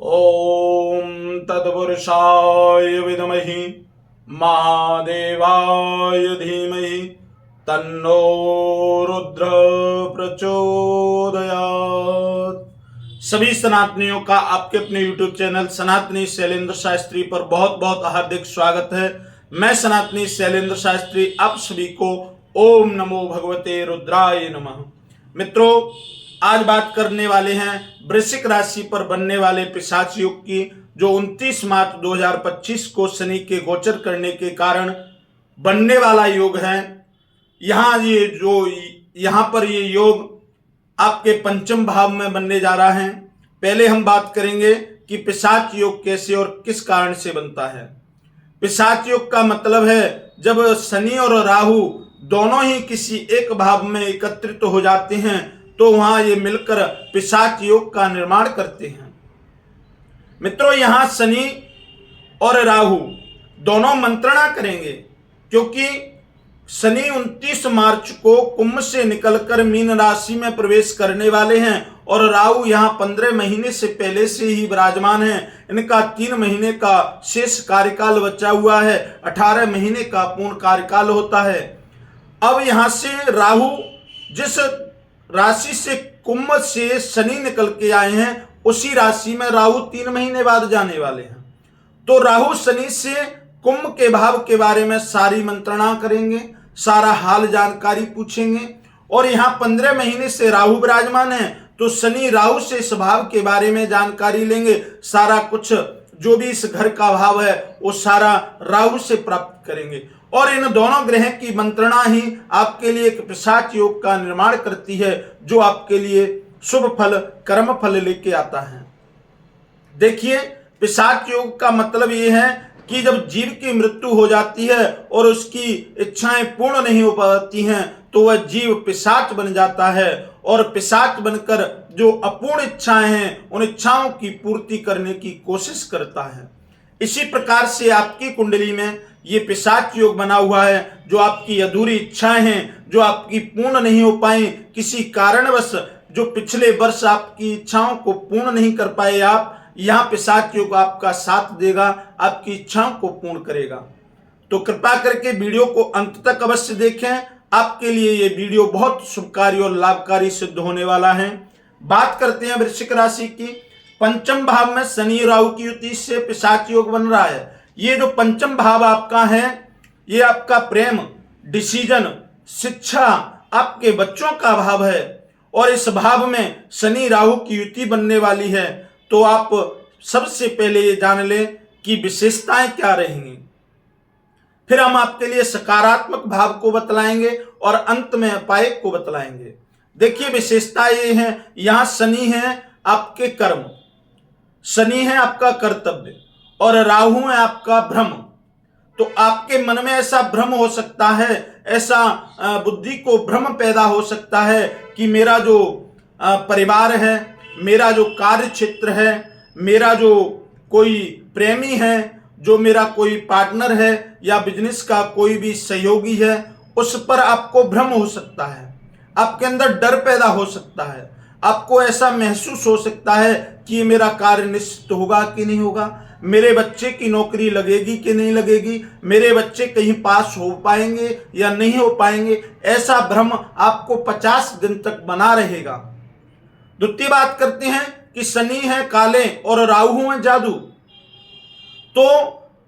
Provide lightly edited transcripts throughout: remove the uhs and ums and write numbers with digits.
ओम तत्पुरुषाय विद्महि महादेवाय धीमहि तन्नो रुद्र प्रचोदयात्। सभी सनातनियों का आपके अपने YouTube चैनल सनातनी शैलेंद्र शास्त्री पर बहुत बहुत हार्दिक स्वागत है। मैं सनातनी शैलेंद्र शास्त्री आप सभी को ओम नमो भगवते रुद्राय नमः। मित्रों, आज बात करने वाले हैं वृश्चिक राशि पर बनने वाले पिशाच योग की, जो 29 मार्च 2025 को शनि के गोचर करने के कारण बनने वाला योग है। यहाँ पर ये योग आपके पंचम भाव में बनने जा रहा है। पहले हम बात करेंगे कि पिशाच योग कैसे और किस कारण से बनता है। पिशाच योग का मतलब है जब शनि और राहु दोनों ही किसी एक भाव में एकत्रित हो जाते हैं तो वहां ये मिलकर पिशाच योग का निर्माण करते हैं। मित्रों, यहां शनि और राहु दोनों मंत्रणा करेंगे, क्योंकि शनि 29 मार्च को कुंभ से निकलकर मीन राशि में प्रवेश करने वाले हैं और राहु यहां 15 महीने से पहले से ही विराजमान है। इनका 3 महीने का शेष कार्यकाल बचा हुआ है, 18 महीने का पूर्ण कार्यकाल होता है। अब यहां से राहु जिस राशि से कुंभ से शनि निकल के आए हैं उसी राशि में राहु 3 महीने बाद जाने वाले हैं। तो राहु शनि से कुंभ के भाव के बारे में सारी मंत्रणा करेंगे, सारा हाल जानकारी पूछेंगे। और यहाँ 15 महीने से राहु विराजमान है तो शनि राहु से इस भाव के बारे में जानकारी लेंगे। सारा कुछ जो भी इस घर का भाव है वो सारा राहु से प्राप्त करेंगे। और इन दोनों ग्रह की मंत्रणा ही आपके लिए एक पिशाच योग का निर्माण करती है, जो आपके लिए शुभ फल कर्म फल लेके आता है। देखिए, पिशाच योग का मतलब ये है कि जब जीव की मृत्यु हो जाती है और उसकी इच्छाएं पूर्ण नहीं हो पाती हैं तो वह जीव पिशाच बन जाता है और पिशाच बनकर जो अपूर्ण इच्छाएं हैं उन इच्छाओं की पूर्ति करने की कोशिश करता है। इसी प्रकार से आपकी कुंडली में ये पिशाच योग बना हुआ है। जो आपकी अधूरी इच्छाएं हैं, जो आपकी पूर्ण नहीं हो पाई किसी कारणवश, जो पिछले वर्ष आपकी इच्छाओं को पूर्ण नहीं कर पाए आप, यहाँ पिशाच योग आपका साथ देगा, आपकी इच्छाओं को पूर्ण करेगा। तो कृपा करके वीडियो को अंत तक अवश्य देखें। आपके लिए ये वीडियो बहुत शुभकारी और लाभकारी सिद्ध होने वाला है। बात करते हैं वृश्चिक राशि की। पंचम भाव में शनि राहु की युति से पिशाच योग बन रहा है। ये जो पंचम भाव आपका है ये आपका प्रेम, डिसीजन, शिक्षा, आपके बच्चों का भाव है और इस भाव में शनि राहु की युति बनने वाली है। तो आप सबसे पहले ये जान लें कि विशेषताएं क्या रहेंगी, फिर हम आपके लिए सकारात्मक भाव को बतलाएंगे और अंत में उपाय को बतलाएंगे। देखिए, विशेषता ये है, यहां शनि है आपके कर्म, शनि है आपका कर्तव्य और राहु है आपका भ्रम। तो आपके मन में ऐसा भ्रम हो सकता है, ऐसा बुद्धि को भ्रम पैदा हो सकता है कि मेरा जो परिवार है, मेरा जो कार्य क्षेत्र है, मेरा जो कोई प्रेमी है, जो मेरा कोई पार्टनर है या बिजनेस का कोई भी सहयोगी है, उस पर आपको भ्रम हो सकता है। आपके अंदर डर पैदा हो सकता है। आपको ऐसा महसूस हो सकता है कि मेरा कार्य निश्चित होगा कि नहीं होगा, मेरे बच्चे की नौकरी लगेगी कि नहीं लगेगी, मेरे बच्चे कहीं पास हो पाएंगे या नहीं हो पाएंगे। ऐसा भ्रम आपको 50 दिन तक बना रहेगा। द्वितीय बात करते हैं कि शनि है काले और राहु है जादू। तो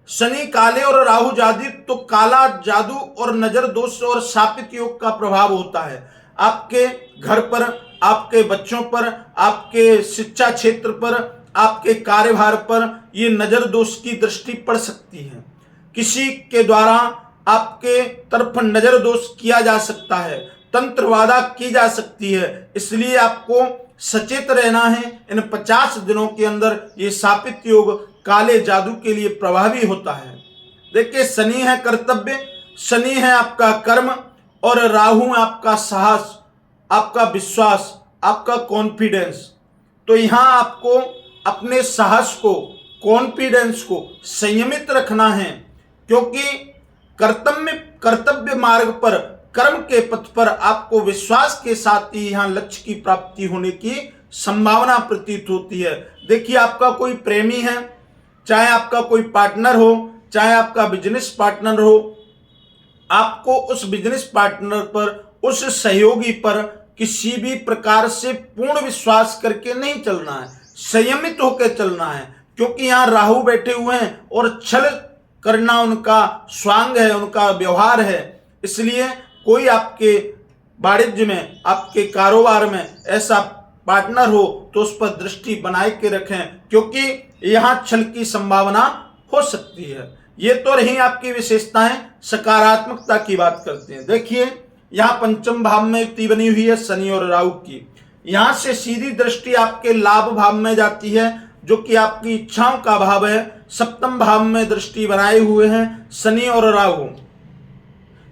शनि काले और राहु जादू, तो काला जादू और नजर दोष और शापित योग का प्रभाव होता है आपके घर पर, आपके बच्चों पर, आपके शिक्षा क्षेत्र पर, आपके कार्यभार पर। ये नजर दोष की दृष्टि पड़ सकती है। किसी के द्वारा आपके तरफ नजर दोष किया जा सकता है, तंत्रवादा की जा सकती है। इसलिए आपको सचेत रहना है। इन 50 दिनों के अंदर ये शापित योग काले जादू के लिए प्रभावी होता है। देखिए, शनि है कर्तव्य, शनि है आपका कर्म और राहु है आपका साहस, आपका विश्वास, आपका कॉन्फिडेंस। तो यहां आपको अपने साहस को, कॉन्फिडेंस को संयमित रखना है, क्योंकि कर्तव्य मार्ग पर, कर्म के पथ पर आपको विश्वास के साथ ही यहां लक्ष्य की प्राप्ति होने की संभावना प्रतीत होती है। देखिए, आपका कोई प्रेमी है, चाहे आपका कोई पार्टनर हो, चाहे आपका बिजनेस पार्टनर हो, आपको उस बिजनेस पार्टनर पर, उस सहयोगी पर किसी भी प्रकार से पूर्ण विश्वास करके नहीं चलना है, संयमित होकर चलना है, क्योंकि यहां राहु बैठे हुए हैं और छल करना उनका स्वांग है, उनका व्यवहार है। इसलिए कोई आपके वाणिज्य में, आपके कारोबार में ऐसा पार्टनर हो तो उस पर दृष्टि बनाए के रखें, क्योंकि यहां छल की संभावना हो सकती है। ये तो रही आपकी विशेषताएं। सकारात्मकता की बात करते हैं। देखिए, यहाँ पंचम भाव में युति बनी हुई है शनि और राहु की। यहां से सीधी दृष्टि आपके लाभ भाव में जाती है, जो कि आपकी इच्छाओं का भाव है। सप्तम भाव में दृष्टि बनाए हुए हैं शनि और राहु।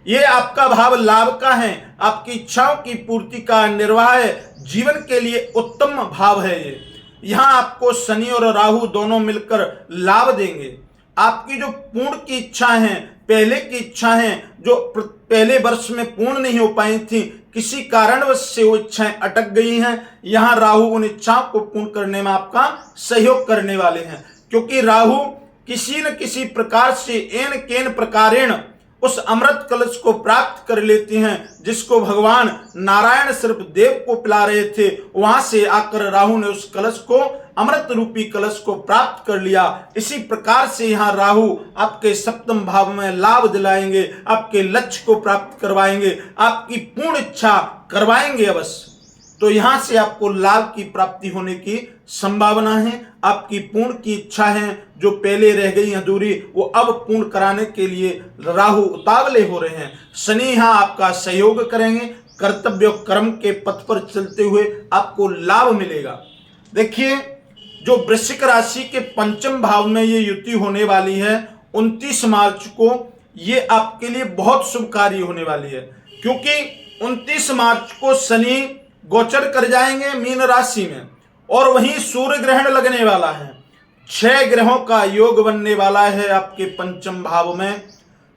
ये आपका भाव लाभ का है, आपकी इच्छाओं की पूर्ति का, निर्वाह है, जीवन के लिए उत्तम भाव है ये। यहां आपको शनि और राहु दोनों मिलकर लाभ देंगे। आपकी जो पूर्ण की इच्छा है, पहले की इच्छा है, जो पहले वर्ष में पूर्ण नहीं हो पाई थी, किसी कारणवश से वो इच्छाएं अटक गई हैं, यहां राहु उन इच्छाओं को पूर्ण करने में आपका सहयोग करने वाले हैं। क्योंकि राहु किसी न किसी प्रकार से एन केन प्रकारेण उस अमृत कलश को प्राप्त कर लेते हैं, जिसको भगवान नारायण सिर्फ देव को पिला रहे थे। वहां से आकर राहु ने उस कलश को, अमृत रूपी कलश को प्राप्त कर लिया। इसी प्रकार से यहाँ राहु आपके सप्तम भाव में लाभ दिलाएंगे, आपके लक्ष्य को प्राप्त करवाएंगे, आपकी पूर्ण इच्छा करवाएंगे अवश्य। तो यहां से आपको लाभ की प्राप्ति होने की संभावना है। आपकी पूर्ण की इच्छा है, जो पहले रह गई अधूरी, वो अब पूर्ण कराने के लिए राहु उतावले हो रहे हैं। शनि यहां आपका सहयोग करेंगे, कर्तव्य कर्म के पथ पर चलते हुए आपको लाभ मिलेगा। देखिए, जो वृश्चिक राशि के पंचम भाव में ये युति होने वाली है 29 मार्च को, ये आपके लिए बहुत शुभकारी होने वाली है, क्योंकि 29 मार्च को शनि गोचर कर जाएंगे मीन राशि में, और वहीं सूर्य ग्रहण लगने वाला है। 6 ग्रहों का योग बनने वाला है आपके पंचम भाव में।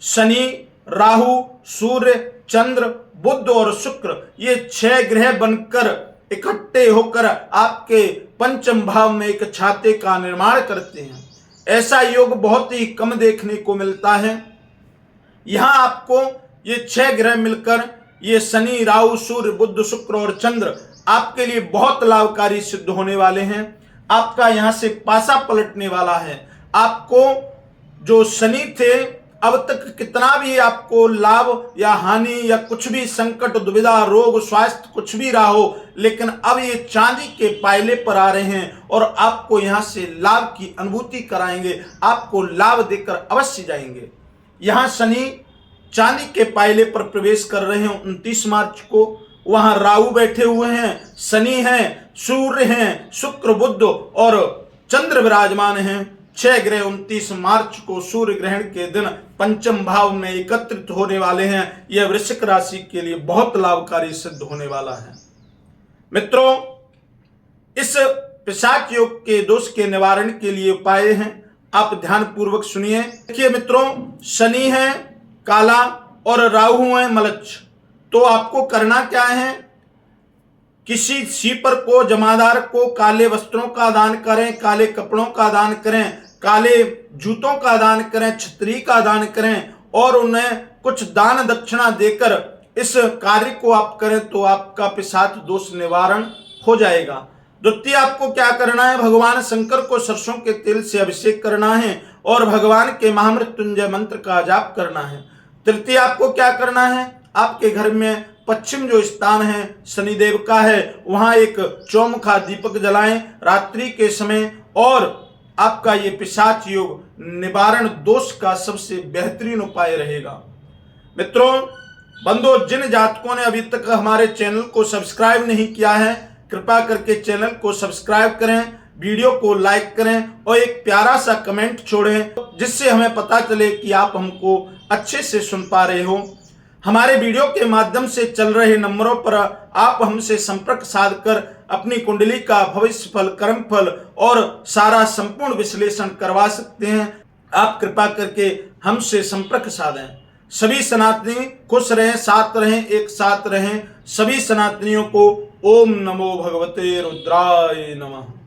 शनि, राहु, सूर्य, चंद्र, बुध और शुक्र, ये 6 ग्रह बनकर इकट्ठे होकर आपके पंचम भाव में एक छाते का निर्माण करते हैं। ऐसा योग बहुत ही कम देखने को मिलता है। यहां आपको ये 6 ग्रह मिलकर, ये शनि, राहु, सूर्य, बुध, शुक्र और चंद्र आपके लिए बहुत लाभकारी सिद्ध होने वाले हैं। आपका यहां से पासा पलटने वाला है। आपको जो शनि थे, अब तक कितना भी आपको लाभ या हानि या कुछ भी संकट, दुविधा, रोग, स्वास्थ्य कुछ भी रहा हो, लेकिन अब ये चांदी के पायले पर आ रहे हैं और आपको यहां से लाभ की अनुभूति कराएंगे, आपको लाभ देकर अवश्य जाएंगे। यहां शनि चांदी के पायले पर प्रवेश कर रहे हैं 29 मार्च को। वहां राहु बैठे हुए हैं, शनि हैं, सूर्य हैं, शुक्र, बुध और चंद्र विराजमान हैं। 6 ग्रह 29 मार्च को सूर्य ग्रहण के दिन पंचम भाव में एकत्रित होने वाले हैं। यह वृश्चिक राशि के लिए बहुत लाभकारी सिद्ध होने वाला है। मित्रों, इस पिशाच योग के दोष के निवारण के लिए उपाय हैं, आप ध्यान पूर्वक सुनिए। देखिए मित्रों, शनि है काला और राहु है मलच्छ। तो आपको करना क्या है, किसी सीपर को, जमादार को काले वस्त्रों का दान करें, काले कपड़ों का दान करें, काले जूतों का दान करें, छतरी का दान करें और उन्हें कुछ दान दक्षिणा देकर इस कार्य को आप करें तो आपका पिशाच दोष निवारण हो जाएगा। द्वितीय, आपको क्या करना है, भगवान शंकर को सरसों के तेल से अभिषेक करना है और भगवान के महामृत्युंजय मंत्र का जाप करना है। तृतीय, आपको क्या करना है, आपके घर में पश्चिम जो स्थान है शनिदेव का है, वहां एक चौमुखा दीपक जलाएं रात्रि के समय, और आपका ये पिशाच योग निवारण दोष का सबसे बेहतरीन उपाय रहेगा। मित्रों, बंधुओं, जिन जातकों ने अभी तक हमारे चैनल को सब्सक्राइब नहीं किया है, कृपा करके चैनल को सब्सक्राइब करें, वीडियो को लाइक करें और एक प्यारा सा कमेंट छोड़ें, जिससे हमें पता चले कि आप हमको अच्छे से सुन पा रहे हो। हमारे वीडियो के माध्यम से चल रहे नंबरों पर आप हमसे संपर्क साधकर अपनी कुंडली का भविष्य फल, कर्म फल और सारा संपूर्ण विश्लेषण करवा सकते हैं। आप कृपा करके हमसे संपर्क साधें। सभी सनातनी खुश रहें, साथ रहें, एक साथ रहें। सभी सनातनियों को ओम नमो भगवते रुद्राय नमः।